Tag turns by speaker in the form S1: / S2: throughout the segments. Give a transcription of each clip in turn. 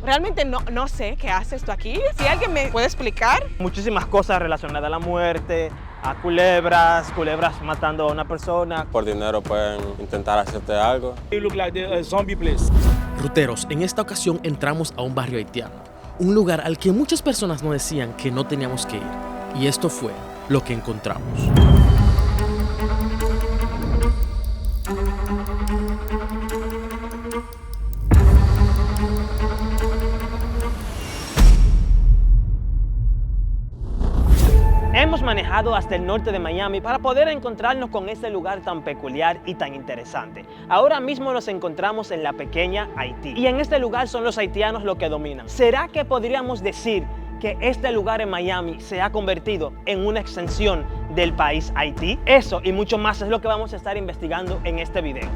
S1: Realmente no sé qué hace esto aquí. Si alguien me puede explicar.
S2: Muchísimas cosas relacionadas a la muerte, a culebras matando a una persona.
S3: Por dinero pueden intentar hacerte algo.
S4: You look like a zombie place.
S5: Ruteros, en esta ocasión entramos a un barrio haitiano, un lugar al que muchas personas nos decían que no teníamos que ir. Y esto fue lo que encontramos.
S2: Hemos manejado hasta el norte de Miami para poder encontrarnos con este lugar tan peculiar y tan interesante. Ahora mismo nos encontramos en la pequeña Haití y en este lugar son los haitianos los que dominan. ¿Será que podríamos decir que este lugar en Miami se ha convertido en una extensión del país Haití? Eso y mucho más es lo que vamos a estar investigando en este video.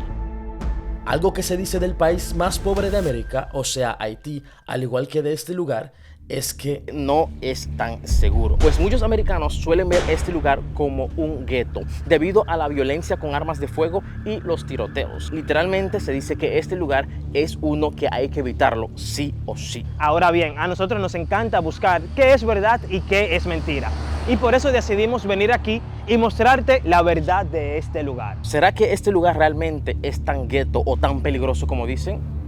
S5: Algo que se dice del país más pobre de América, o sea Haití, al igual que de este lugar, es que no es tan seguro. Pues muchos americanos suelen ver este lugar como un gueto, debido a la violencia con armas de fuego y los tiroteos. Literalmente se dice que este lugar es uno que hay que evitarlo sí o sí.
S2: Ahora bien, a nosotros nos encanta buscar qué es verdad y qué es mentira. Y por eso decidimos venir aquí y mostrarte la verdad de este lugar.
S5: ¿Será que este lugar realmente es tan gueto o tan peligroso como dicen?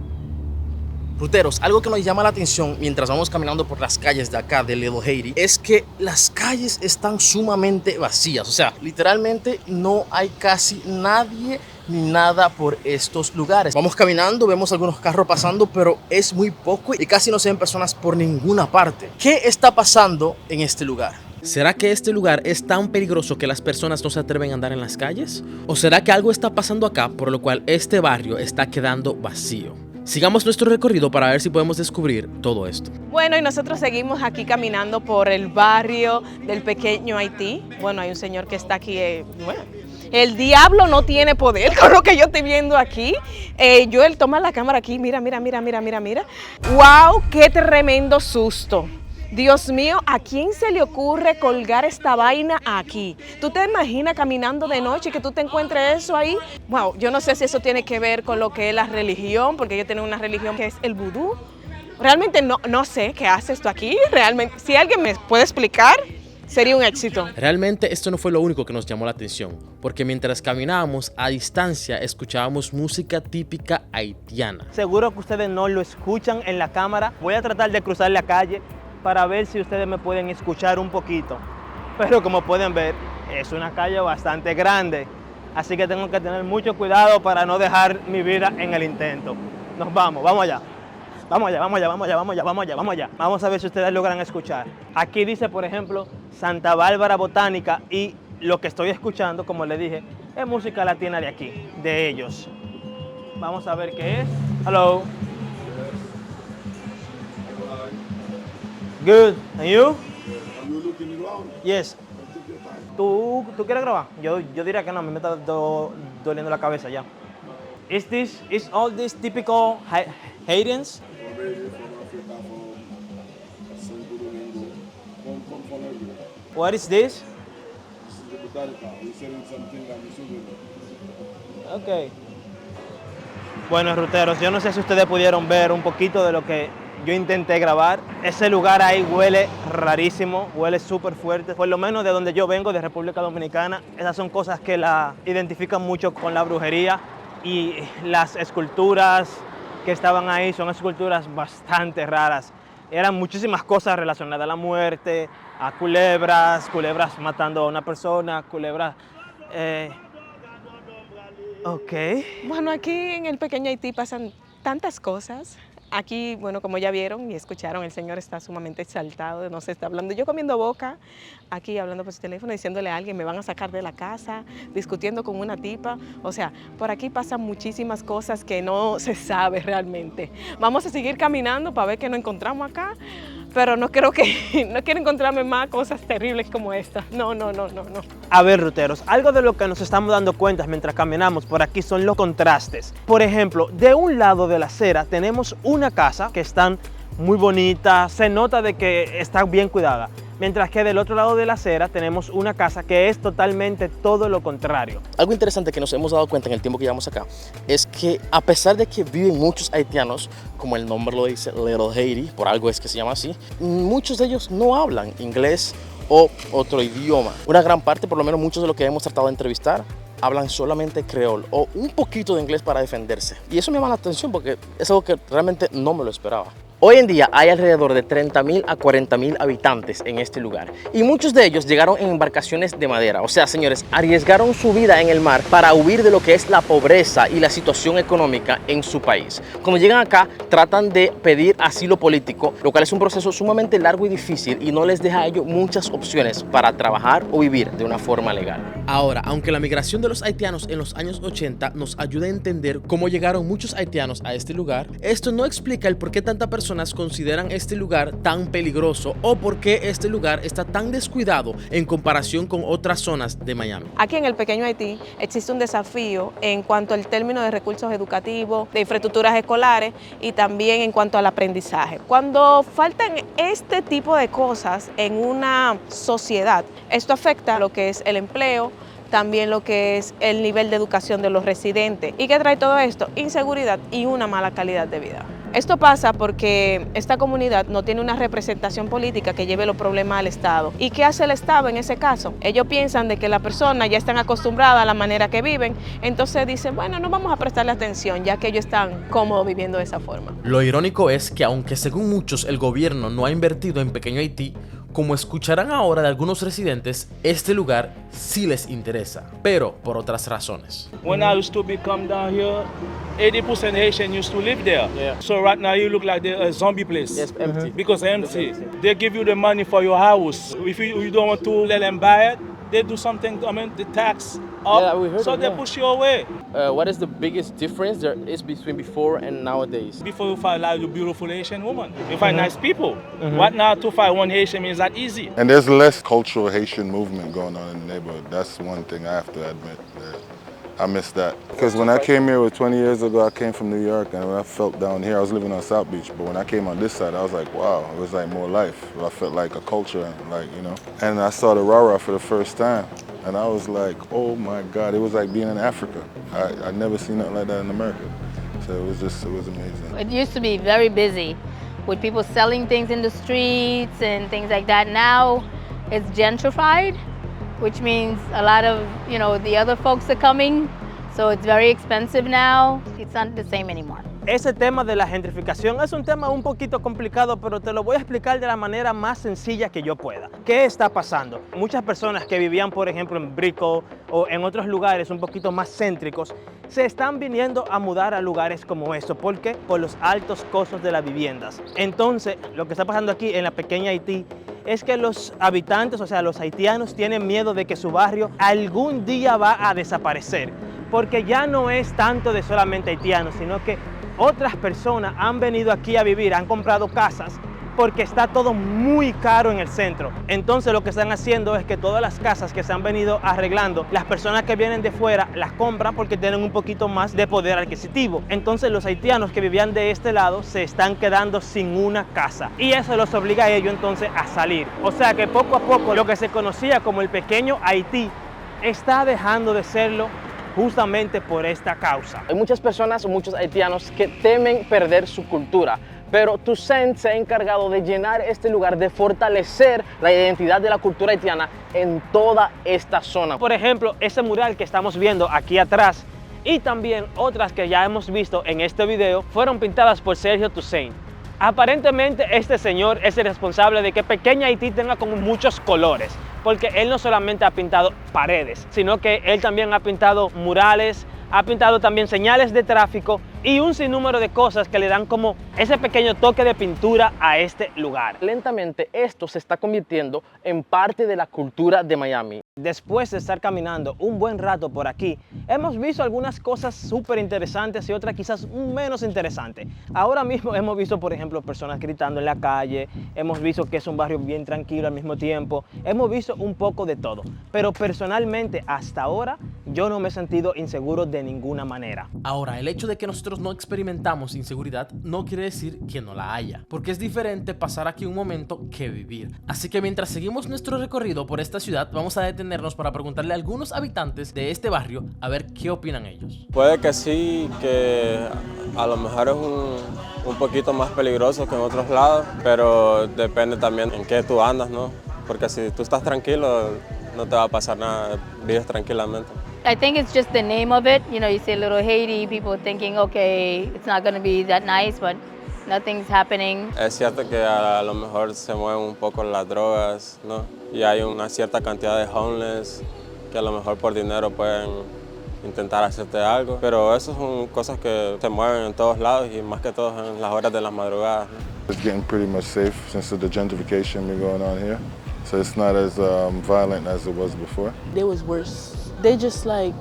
S5: Ruteros, algo que nos llama la atención mientras vamos caminando por las calles de acá de Little Haiti es que las calles están sumamente vacías. O sea, literalmente no hay casi nadie ni nada por estos lugares. Vamos caminando, vemos algunos carros pasando, pero es muy poco y casi no se ven personas por ninguna parte. ¿Qué está pasando en este lugar? ¿Será que este lugar es tan peligroso que las personas no se atreven a andar en las calles? ¿O será que algo está pasando acá por lo cual este barrio está quedando vacío? Sigamos nuestro recorrido para ver si podemos descubrir todo esto.
S1: Bueno, y nosotros seguimos aquí caminando por el barrio del pequeño Haití. Bueno, hay un señor que está aquí, bueno, el diablo no tiene poder con lo que yo estoy viendo aquí. Joel, toma la cámara aquí, mira. ¡Wow! ¡Qué tremendo susto! Dios mío, ¿a quién se le ocurre colgar esta vaina aquí? ¿Tú te imaginas caminando de noche y que tú te encuentres eso ahí? Wow, yo no sé si eso tiene que ver con lo que es la religión, porque ellos tienen una religión que es el vudú. Realmente no sé qué hace esto aquí. Realmente, si alguien me puede explicar, sería un éxito.
S5: Realmente esto no fue lo único que nos llamó la atención, porque mientras caminábamos a distancia escuchábamos música típica haitiana.
S2: Seguro que ustedes no lo escuchan en la cámara. Voy a tratar de cruzar la calle para ver si ustedes me pueden escuchar un poquito. Pero como pueden ver, es una calle bastante grande, así que tengo que tener mucho cuidado para no dejar mi vida en el intento. Nos vamos allá. Vamos allá. Vamos a ver si ustedes logran escuchar. Aquí dice, por ejemplo, Santa Bárbara Botánica y lo que estoy escuchando, como les dije, es música latina de aquí, de ellos. Vamos a ver qué es. Hello. Good. And you?
S6: Are you looking around?
S2: Yes.
S6: Take your time.
S2: ¿Tú quieres grabar? Yo diría que no, a mí me está doliendo la cabeza ya. Is all this typical Haitians?
S6: From Haiti, from Africa, from Santo Domingo, from everywhere.
S2: What is this?
S6: This is the botanica. We're selling something like a souvenir.
S2: Okay. Bueno, ruteros, yo no sé si ustedes pudieron ver un poquito de lo que yo intenté grabar. Ese lugar ahí huele rarísimo, huele súper fuerte. Por lo menos de donde yo vengo, de República Dominicana, esas son cosas que la identifican mucho con la brujería. Y las esculturas que estaban ahí son esculturas bastante raras. Eran muchísimas cosas relacionadas a la muerte, a culebras matando a una persona, Ok.
S1: Bueno, aquí en el pequeño Haití pasan tantas cosas. Aquí, bueno, como ya vieron y escucharon, el señor está sumamente exaltado, no se está hablando. Yo comiendo boca, aquí hablando por su teléfono, diciéndole a alguien, me van a sacar de la casa, discutiendo con una tipa. O sea, por aquí pasan muchísimas cosas que no se sabe realmente. Vamos a seguir caminando para ver qué nos encontramos acá, pero no quiero encontrarme más cosas terribles como esta. No.
S2: A ver, ruteros, algo de lo que nos estamos dando cuenta mientras caminamos por aquí son los contrastes. Por ejemplo, de un lado de la acera tenemos una casa que están muy bonita, se nota de que está bien cuidada. mientras que del otro lado de la acera tenemos una casa que es totalmente todo lo contrario.
S5: Algo interesante que nos hemos dado cuenta en el tiempo que llevamos acá es que a pesar de que viven muchos haitianos, como el nombre lo dice, Little Haiti, por algo es que se llama así, muchos de ellos no hablan inglés o otro idioma. Una gran parte, por lo menos muchos de los que hemos tratado de entrevistar, hablan solamente creol o un poquito de inglés para defenderse. Y eso me llama la atención porque es algo que realmente no me lo esperaba. Hoy en día hay alrededor de 30.000 a 40.000 habitantes en este lugar y muchos de ellos llegaron en embarcaciones de madera. O sea, señores, arriesgaron su vida en el mar para huir de lo que es la pobreza y la situación económica en su país. Cuando llegan acá, tratan de pedir asilo político, lo cual es un proceso sumamente largo y difícil y no les deja a ellos muchas opciones para trabajar o vivir de una forma legal. Ahora, aunque la migración de los haitianos en los años 80 nos ayuda a entender cómo llegaron muchos haitianos a este lugar, esto no explica el por qué tantas personas consideran este lugar tan peligroso o por qué este lugar está tan descuidado en comparación con otras zonas de Miami.
S1: Aquí en el pequeño Haití existe un desafío en cuanto al término de recursos educativos, de infraestructuras escolares y también en cuanto al aprendizaje. Cuando faltan este tipo de cosas en una sociedad, esto afecta lo que es el empleo, también lo que es el nivel de educación de los residentes. ¿Y qué trae todo esto? Inseguridad y una mala calidad de vida. Esto pasa porque esta comunidad no tiene una representación política que lleve los problemas al Estado. ¿Y qué hace el Estado en ese caso? Ellos piensan de que las personas ya están acostumbradas a la manera que viven, entonces dicen, bueno, no vamos a prestarle atención ya que ellos están cómodos viviendo de esa forma.
S5: Lo irónico es que aunque según muchos el gobierno no ha invertido en Pequeño Haití, como escucharán ahora de algunos residentes, este lugar sí les interesa, pero por otras razones.
S4: When I used to come down here, 80% Haitian used to live there.
S5: Yeah.
S4: So right now you look like a zombie place.
S5: Yes, empty.
S4: Because empty. They give you the money for your house. If you don't want to let them buy it, they do something, the tax up,
S5: Yeah, we heard
S4: so
S5: of
S4: they
S5: that.
S4: push you away.
S5: What is the biggest difference there is between before and nowadays?
S4: Before you find like a beautiful Haitian woman, you find nice people. Right now to find one Haitian is that easy.
S6: And there's less cultural Haitian movement going on in the neighborhood. That's one thing I have to admit. That I miss that. Because when I came here 20 years ago, I came from New York, and when I felt down here, I was living on South Beach. But when I came on this side, I was like, wow, it was like more life. I felt like a culture, like, you know. And I saw the Rara for the first time, and I was like, oh my God, it was like being in Africa. I never seen nothing like that in America. So it was amazing.
S7: It used to be very busy with people selling things in the streets and things like that. Now it's gentrified, which means a lot of, the other folks are coming. So it's very expensive now. It's not the same anymore.
S2: Ese tema de la gentrificación es un tema un poquito complicado, pero te lo voy a explicar de la manera más sencilla que yo pueda. ¿Qué está pasando? Muchas personas que vivían, por ejemplo, en Brickell o en otros lugares un poquito más céntricos, se están viniendo a mudar a lugares como estos. ¿Por qué? Por los altos costos de las viviendas. Entonces, lo que está pasando aquí en la pequeña Haití es que los habitantes, o sea, los haitianos, tienen miedo de que su barrio algún día va a desaparecer. Porque ya no es tanto de solamente haitianos, sino que otras personas han venido aquí a vivir, han comprado casas porque está todo muy caro en el centro. Entonces lo que están haciendo es que todas las casas que se han venido arreglando, las personas que vienen de fuera las compran porque tienen un poquito más de poder adquisitivo. Entonces los haitianos que vivían de este lado se están quedando sin una casa y eso los obliga a ellos entonces a salir. O sea que poco a poco lo que se conocía como el pequeño Haití está dejando de serlo justamente por esta causa. Hay muchas personas o muchos haitianos que temen perder su cultura, pero Toussaint se ha encargado de llenar este lugar, de fortalecer la identidad de la cultura haitiana en toda esta zona. Por ejemplo, ese mural que estamos viendo aquí atrás y también otras que ya hemos visto en este video fueron pintadas por Sergio Toussaint. Aparentemente este señor es el responsable de que Pequeña Haití tenga como muchos colores, porque él no solamente ha pintado paredes, sino que él también ha pintado murales, ha pintado también señales de tráfico y un sinnúmero de cosas que le dan como ese pequeño toque de pintura a este lugar. Lentamente esto se está convirtiendo en parte de la cultura de Miami. Después de estar caminando un buen rato por aquí, hemos visto algunas cosas súper interesantes y otras quizás menos interesantes. Ahora mismo hemos visto, por ejemplo, personas gritando en la calle, hemos visto que es un barrio bien tranquilo al mismo tiempo, hemos visto un poco de todo. Pero personalmente, hasta ahora, yo no me he sentido inseguro de ninguna manera.
S5: Ahora, el hecho de que nosotros no experimentamos inseguridad no quiere decir que no la haya, porque es diferente pasar aquí un momento que vivir. Así que mientras seguimos nuestro recorrido por esta ciudad, vamos a detenernos para preguntarle a algunos habitantes de este barrio a ver qué opinan ellos.
S3: Puede que sí, que a lo mejor es un poquito más peligroso que en otros lados, pero depende también en qué tú andas, ¿no? Porque si tú estás tranquilo, no te va a pasar nada, vives tranquilamente.
S7: I think it's just the name of it. You know, you say Little Haiti, people thinking, okay, it's not going to be that nice, but nothing's happening.
S3: Es cierto que a lo mejor se mueven un poco las drogas, ¿no? Y hay una cierta cantidad de homeless que a lo mejor por dinero pueden intentar hacerte algo, pero eso son cosas que se mueven en todos lados y más que todo en las horas de las madrugadas, ¿no?
S6: It's getting pretty much safe since the gentrification been going on here. So it's not as violent as it was before.
S8: It was worse. They just like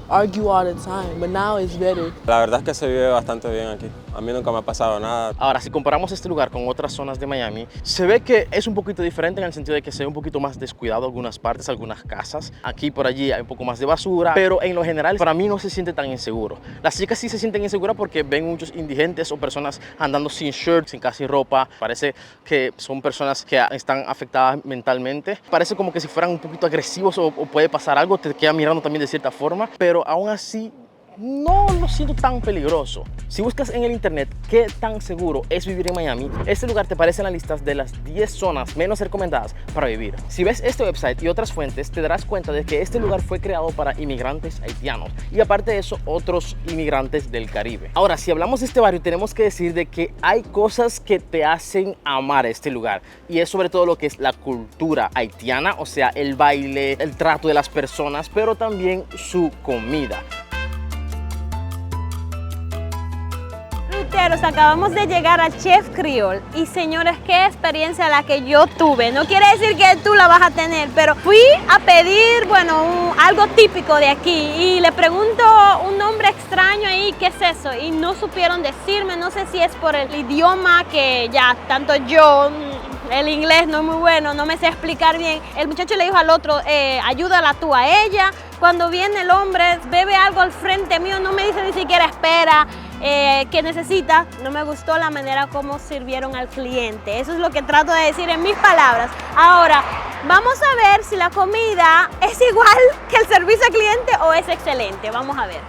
S8: argue all the time, but now it's better.
S3: La verdad es que se vive bastante bien aquí. A mí nunca me ha pasado nada.
S5: Ahora, si comparamos este lugar con otras zonas de Miami, se ve que es un poquito diferente en el sentido de que se ve un poquito más descuidado algunas partes, algunas casas. Aquí por allí hay un poco más de basura, pero en lo general para mí no se siente tan inseguro. Las chicas sí se sienten inseguras porque ven muchos indigentes o personas andando sin shirt, sin casi ropa. Parece que son personas que están afectadas mentalmente. Parece como que si fueran un poquito agresivos o puede pasar algo, te queda mirando también de cierta forma, pero aún así no lo siento tan peligroso. Si buscas en el internet qué tan seguro es vivir en Miami, este lugar te aparece en las listas de las 10 zonas menos recomendadas para vivir. Si ves este website y otras fuentes, te darás cuenta de que este lugar fue creado para inmigrantes haitianos y aparte de eso, otros inmigrantes del Caribe. Ahora, si hablamos de este barrio, tenemos que decir de que hay cosas que te hacen amar este lugar y es sobre todo lo que es la cultura haitiana, o sea, el baile, el trato de las personas, pero también su comida.
S9: Ruteros, acabamos de llegar a Chef Creole y señores, qué experiencia la que yo tuve. No quiere decir que tú la vas a tener, pero fui a pedir, bueno, algo típico de aquí y le pregunto un nombre extraño ahí, ¿qué es eso? Y no supieron decirme, no sé si es por el idioma que ya tanto yo, el inglés no es muy bueno, no me sé explicar bien. El muchacho le dijo al otro, ayúdala tú a ella. Cuando viene el hombre, bebe algo al frente mío, no me dice ni siquiera espera, que necesita. No me gustó la manera como sirvieron al cliente. Eso es lo que trato de decir en mis palabras. Ahora, vamos a ver si la comida es igual que el servicio al cliente o es excelente. Vamos a ver.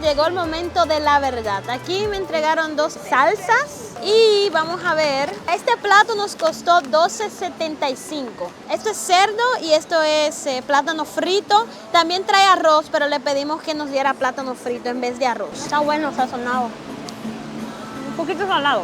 S9: Llegó el momento de la verdad. Aquí me entregaron 2 salsas y vamos a ver. Este plato nos costó $12.75. Esto es cerdo y esto es plátano frito. También trae arroz, pero le pedimos que nos diera plátano frito en vez de arroz. Está bueno, sazonado. Un poquito salado.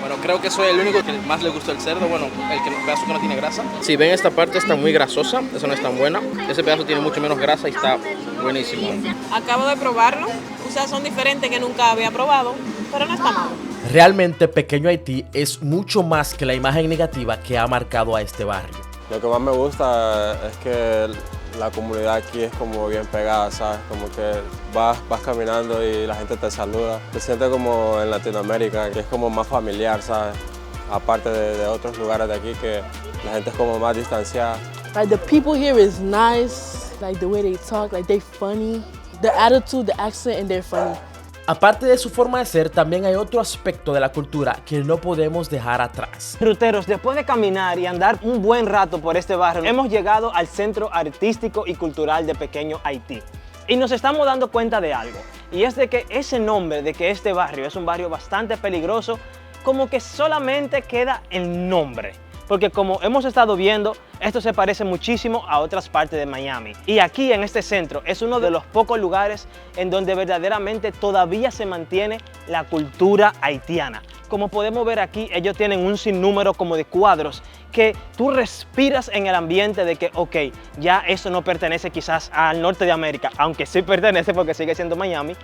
S5: Bueno, creo que soy el único que más le gusta el cerdo, bueno, el pedazo que no tiene grasa. Si ven esta parte está muy grasosa, eso no es tan buena. Ese pedazo tiene mucho menos grasa y está buenísimo.
S1: Acabo de probarlo, o sea, son diferentes que nunca había probado, pero no está malo.
S5: Realmente Pequeño Haití es mucho más que la imagen negativa que ha marcado a este barrio.
S3: Lo que más me gusta es que la comunidad aquí es como bien pegada, ¿sabes? Como que vas caminando y la gente te saluda. Te sientes como en Latinoamérica, que es como más familiar, ¿sabes? Aparte de otros lugares de aquí que la gente es como más distanciada.
S8: Like the people here is nice, like the way they talk, like they funny. The attitude, the accent, and they're funny.
S5: Aparte de su forma de ser, también hay otro aspecto de la cultura que no podemos dejar atrás.
S2: Ruteros, después de caminar y andar un buen rato por este barrio, hemos llegado al Centro Artístico y Cultural de Pequeño Haití. Y nos estamos dando cuenta de algo, y es de que ese nombre de que este barrio es un barrio bastante peligroso, como que solamente queda el nombre. Porque como hemos estado viendo, esto se parece muchísimo a otras partes de Miami. Y aquí en este centro es uno de los pocos lugares en donde verdaderamente todavía se mantiene la cultura haitiana. Como podemos ver aquí, ellos tienen un sinnúmero como de cuadros que tú respiras en el ambiente de que, ok, ya eso no pertenece quizás al norte de América, aunque sí pertenece porque sigue siendo Miami,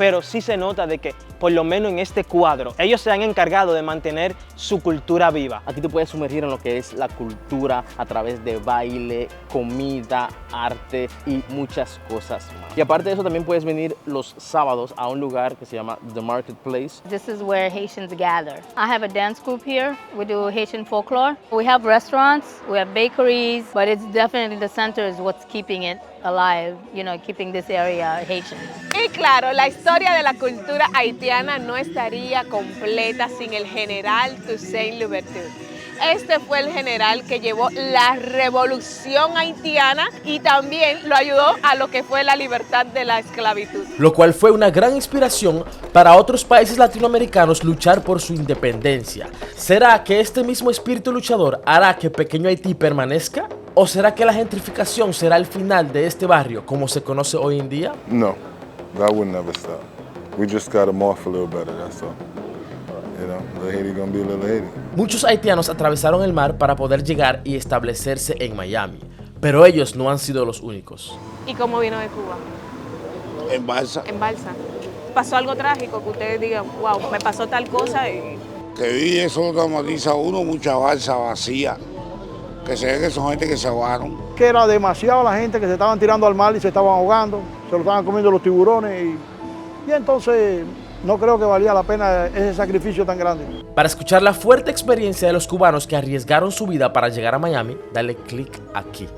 S2: pero sí se nota de que, por lo menos en este cuadro, ellos se han encargado de mantener su cultura viva.
S5: Aquí te puedes sumergir en lo que es la cultura a través de baile, comida, arte y muchas cosas más. Y aparte de eso, también puedes venir los sábados a un lugar que se llama The Marketplace.
S7: This is where Haitians gather. I have a dance group here. We do Haitian folklore. We have restaurants, we have bakeries, but it's definitely the center is what's keeping it alive, you know, keeping this area Haitian.
S1: Y claro, la historia de la cultura haitiana no estaría completa sin el general Toussaint Louverture. Este fue el general que llevó la revolución haitiana y también lo ayudó a lo que fue la libertad de la esclavitud.
S10: Lo cual fue una gran inspiración para otros países latinoamericanos luchar por su independencia. ¿Será que este mismo espíritu luchador hará que Pequeño Haití permanezca? ¿O será que la gentrificación será el final de este barrio como se conoce hoy en día?
S6: No, that would never stop. We just gotta morph a little better, that's all. You know, Little Haiti gonna be Little Haiti.
S10: Muchos haitianos atravesaron el mar para poder llegar y establecerse en Miami, pero ellos no han sido los únicos.
S1: ¿Y cómo vino de Cuba?
S11: En balsa.
S1: En balsa. ¿Pasó algo trágico que ustedes digan, wow, me pasó tal cosa? Y...
S11: Que vi eso lo traumatiza a uno, mucha balsa vacía, que se ve que son gente que se ahogaron.
S12: Que era demasiado la gente que se estaban tirando al mar y se estaban ahogando, se lo estaban comiendo los tiburones y entonces no creo que valía la pena ese sacrificio tan grande.
S10: Para escuchar la fuerte experiencia de los cubanos que arriesgaron su vida para llegar a Miami, dale clic aquí.